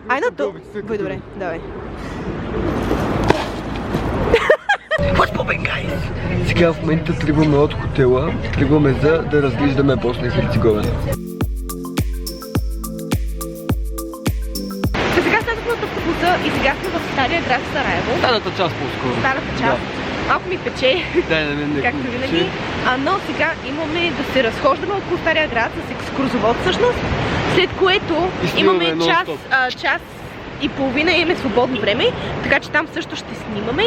Ай на то. Бъй добре, давай. What's poppin', guys? Сега в момента тръгваме от хотела, тръгваме за да разглеждаме Босна и Херцеговина. Сега слязахме от автобуса и сега сме в Стария град Сараево. Старата част по-скоро. Старата част. Малко ми пече, Да, както винаги. Но сега имаме да се разхождаме около Стария град с екскурзовод всъщност, след което имаме час и половина имаме свободно време, така че там също ще снимаме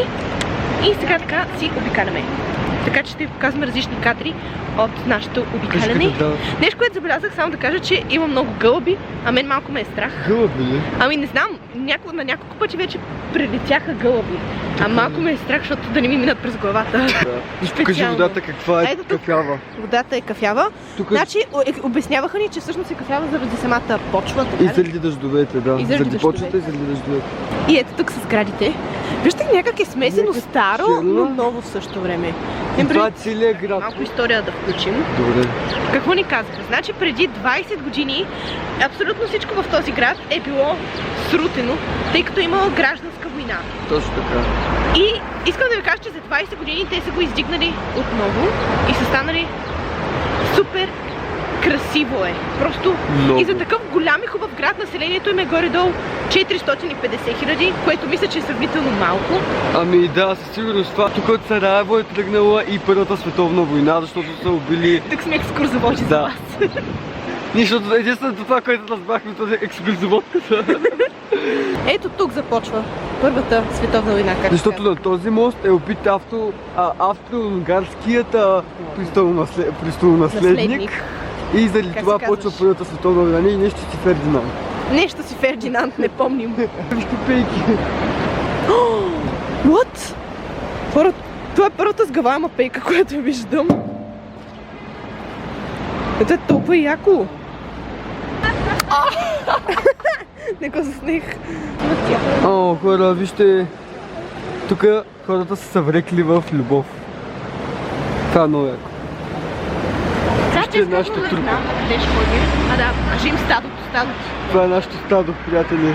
и сега така си обикаляме. Така че ще ви показваме различни кадри от нашето обикаляне. Нещо, което забелязах, само да кажа, че има много гълъби, а мен малко ме е страх. Гълъби ли? Ами не знам, на няколко пъти вече прелетяха гълъби. А малко ме е страх, защото да не ми минат през главата. Да. Покажи водата каква е кафява. Водата е кафява. Значи обясняваха ни, че всъщност е кафява заради самата почва. И заради дъждовете, да. И заради почвата и заради дъждовете. И ето тук с сградите. Вижте, някак е смесено старо, но ново в същото време. Това е целият град. Малко история да включим. Добре. Какво ни казаха? Значи преди 20 години абсолютно всичко в този град е било срутено, тъй като имало гражданска война. Точно така. И искам да ви кажа, че за 20 години те са го издигнали отново и са станали супер красиво е. Просто много. И за такъв голям и хубав град населението им е горе-долу 450 хиляди, което мисля, че е сравнително малко. Ами да, със сигурност това. Тук от Сараево е тръгнала и Първата световна война, защото са убили... Тук сме екскурзоводи за вас. Защото единственото това, което разбрахме, това е екскурзоводката. Ето тук започва Първата световна война. Защото на този мост е убит австро-унгарският престолонаследник. И заради това почва Първата световна война и нещо си Фердинанд. Нещо си Фердинанд, не помним. Вижте пейки. What? Това е първата сгъваема пейка, която виждам. Ето е толкова яко. Не го заснех. О, хора, вижте. Тук хората са съврекли в любов. Това е много яко. Вижте нашата трупа. Къде ще ходим? Да, кажем стадото. Това е нашето стадо, приятели.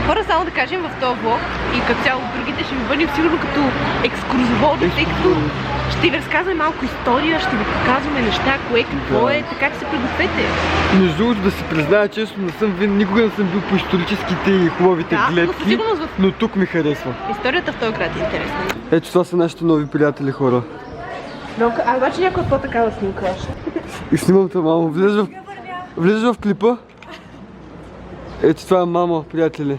Хора, само да кажем в този влог и като цяло другите ще ви бъдем сигурно като екскурзоводи, тъй като ще ви разказваме малко история, ще ви показваме неща, кое какво е, така че се пригответе. Между другото да си призная честно, никога не съм бил по историческите и хубавите гледки, но тук ми харесва. Историята в този град е интересна. Ето това са нашите нови приятели, хора. Обаче някой по-такава снимка. И снимам те, мамо. Влизаш в клипа? Ето това е мама, приятели.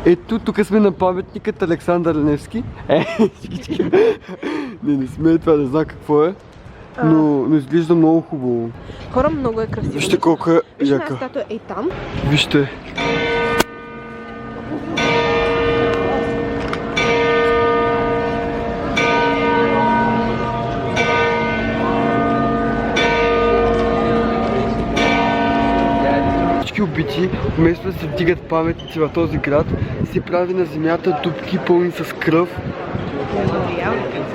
Ето, тук сме на паметникът Александър Невски. Не сме, това не знам какво е. Но изглежда много хубаво. Хора, много е красиво. Вижте колко е яка. Вижте статуя е там. Вижте. Убити, вместо да се вдигат паметници в този град, се прави на земята дупки пълни с кръв.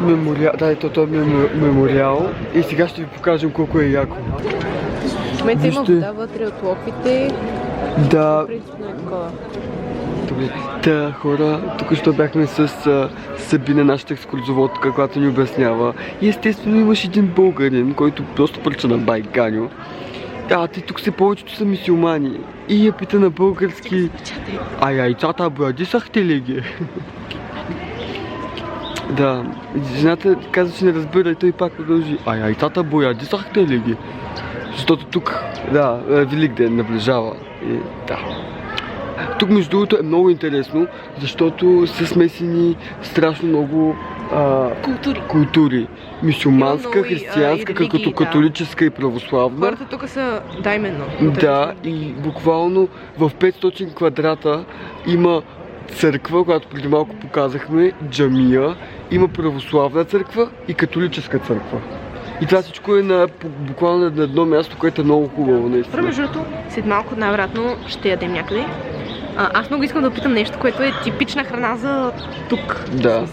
Мемориал. Да, ето това е мемориал. И сега ще ви покажем колко е яко. В момента има вода вътре от локвите. Да. Принципно е такова. Добре. Та, хора, тук що бяхме с Сабина, нашата екскурзоводка, която ни обяснява. И естествено имаш един българин, който просто пръча на Байганю. Те тук се повечето са мюсюлмани. И я пита на български: а яйцата боядисахте ли ги? Да, жената каза, че не разбира и той пак продължи: а яйцата боядисахте ли ги? Защото тук, да, Великден наближава. И, да. Тук между другото е много интересно, защото са смесени страшно много култури. Мюсюлманска, християнска, като католическа и православна. Хората тук са именно. Да, и буквално в 500 квадрата има църква, която преди малко показахме, джамия, има православна църква и католическа църква. И това всичко е буквално на едно място, което е много хубаво, наистина. Между другото, след малко най-вероятно ще ядем някъде. Аз много искам да опитам нещо, което е типична храна за тук. Да.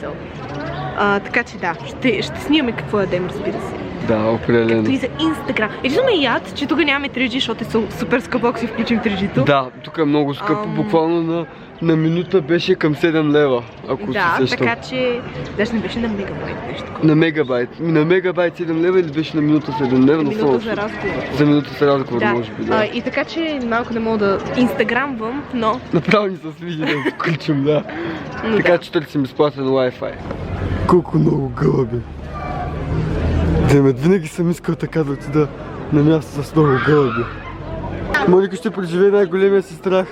Така че да, ще снимаме какво ядем, разбира се. Да, определено. Както и за Инстаграм. Единствено ме яд, че тук нямаме 3G, защото е супер скъпо, ако си включим 3G-то. Да, тук е много скъпо, буквално на минута беше към 7 лева, ако се Да, сещам. така че даже не беше на мегабайт нещо такова. На мегабайт. На мегабайт 7 лева или беше на минута 7 лева? Минута за разговор. За минута за разговор, Да. може би, да. И така че малко не мога да инстаграмвам, но... Направо ни се свиди да го включим, да. Но Така да. че търсим безплатен Wi-Fi. Колко много гълъби. Демет, винаги съм искал така да отида на място с много гълъби. Моника ще преживее най-големия си страх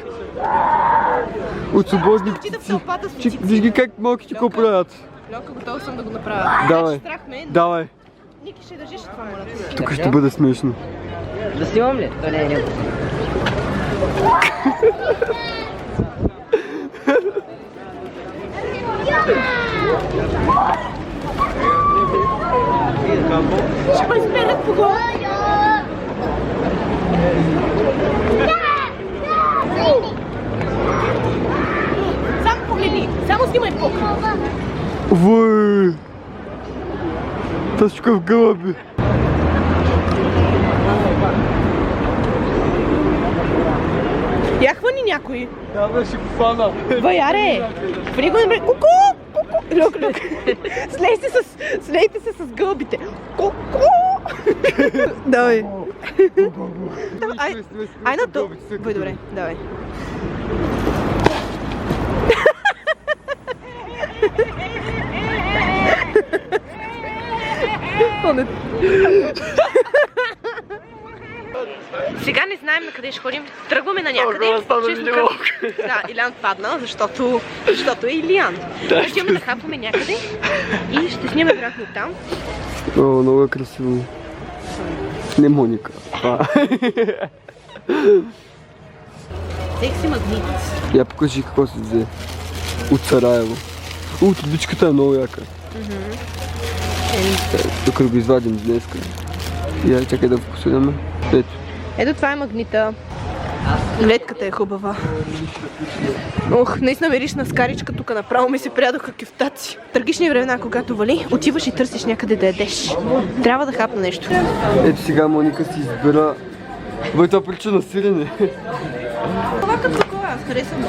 от свободни Отида в птици. тълпата с птици. Виж ги как малките го правят. Лёка, готова съм да го направя. Давай. Страх ме, но Давай, Ники ще държиш това, моля те. тук ще бъде смешно. Да снимам ли? То не е някакво. Ще ме измерят по глава. Само погледни, само снимай по-късно. Вой! Тъчка в гълъби. Я хвани някой. Да, беше го фана. Ваяре! Хвани го на Ку-ку! Ку-ку! Люк. Слейте се с гълбите. Ку-ку! Давай. Ай на то. Бой, добре, давай. Сега не знаем на къде ще ходим. Тръгваме на някъде. Честно казано. Да, Илян падна, защото е Илиян. Ще имаме да хапваме някъде и ще снимем вероятно там. О, много е красиво. Не Моника. Секси магнит. Я покажи какво си взе. От Сараево. Трубичката е много яка. Тук да го извадим днеска. Я чакай да фокусираме. Ето. Ето това е магнита. Гледката е хубава. Ох, наистина мериш на скаричка, тук направо ми се прядоха кефтаци. В трагични времена, когато вали, отиваш и търсиш някъде да ядеш. Трябва да хапна нещо. Ето сега Моника си избира. Бе, това прилича на сирене. Това като кола, аз харесвам.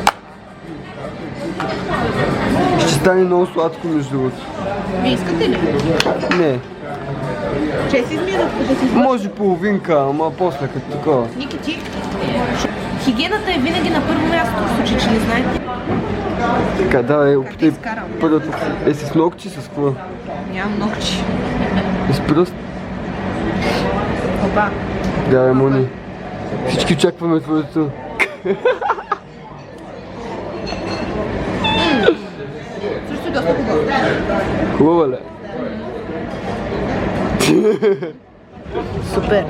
Ще стане много сладко между другото. Вие искате ли? Не. Че си измия да си... Може половинка, ама после като такова. Ники, ти? Хигиената е винаги на първо място, в случай, че не знаете. Така, давай, опитай изкарам? първото. С ногти, с какво? Нямам ногчи. С пръст? Оба. Давай, Мони. Всички очакваме твоето. Също е доста хубаво. Хубава ли? Супер.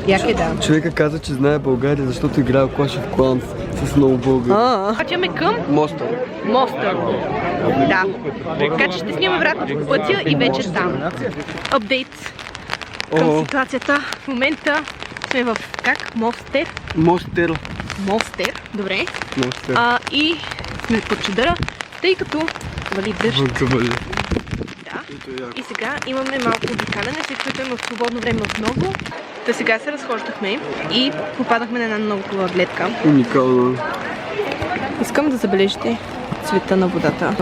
Як е, да. Човека каза, че знае България, защото играе в Clash of Clans с много българи. Отиваме към Моста. моста. Да. Така че ще снимаме вероятно по пътя и вече там. Апдейт към ситуацията. В момента сме в как? Мостер. Мостер. Мостер. Добре. Мостер. И сме под чадъра, тъй като вали дъжд. Вънка вали. Да. И сега имаме малко обикаляне, след което имаме свободно време отново. Та сега се разхождахме и попадахме на една много хубава гледка. Уникално. Искам да забележите цвета на водата.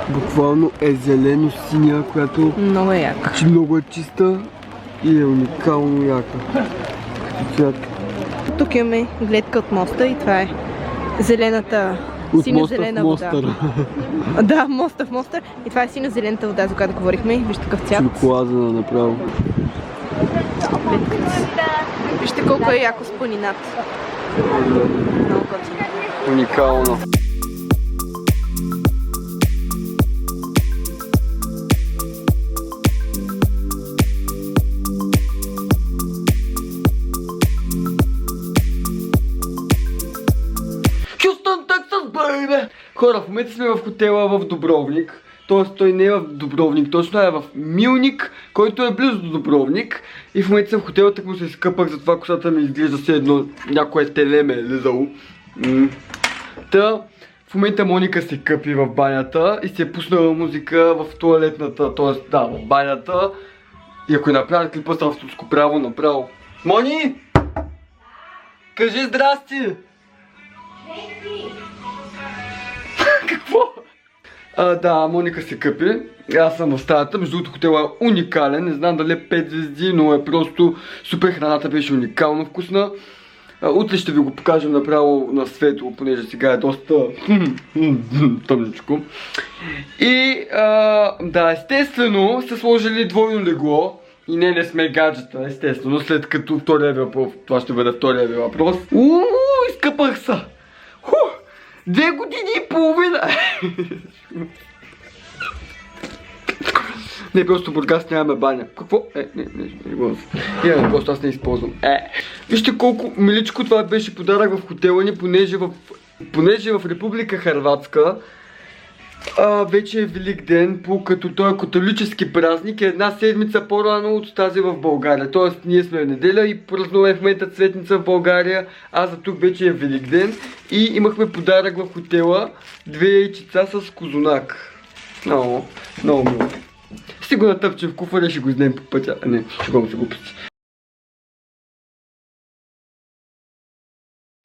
Буквално е зелено-синя, която Много е яка. много е чиста и е уникално яка. Цвят. Тук имаме гледка от моста и това е зелената, От синя-зелена моста в вода. Мостър. Да, моста в моста. И това е синя-зелената вода, за която говорихме. Вижте какъв цвят. Шоколадена направо. Вижте колко е яко с планината. Много готино. Уникално. Хюстън, Тексас, бейбе! Хора, в момента сме в хотела в Дубровник. Тоест той не е в Дубровник, точно е в Милник, който е близо до Дубровник. И в момента съм в хотела, так му се изкъпах, затова косата ми изглежда все едно някое теле ме е лизало. Та, в момента Моника се къпи в банята и се е пуснала музика в туалетната, т.е. да, в банята. И ако направя клипа с авторско право, направо. Мони! Кажи здрасти! Какво? Да, Моника се къпи. Аз съм в стаята. Между другото, хотела е уникален. Не знам дали е 5 звезди, но е просто супер. Храната беше уникално вкусна. Утре ще ви го покажем направо на светло, понеже сега е доста тъмничко. И да, естествено са сложили двойно легло. И не сме гаджета, естествено, след като втория въпрос, това ще бъде втория ви въпрос. Изкъпах се! 2 години и половина! Не, просто в Бургас нямаме баня. Какво? Не, просто аз не използвам. Вижте колко миличко това беше подарък в хотела ни, понеже в Република Хърватска вече е Велик ден, като той е католически празник, е една седмица по-рано от тази в България. Тоест ние сме в неделя и празнуваме в момента Цветница в България, а за тук вече е Велик ден и имахме подарък в хотела 2 яйчица с козунак. Много мило. Ще го натъпчем в куфара и ще го изнем по пътя. Не, ще го глупости.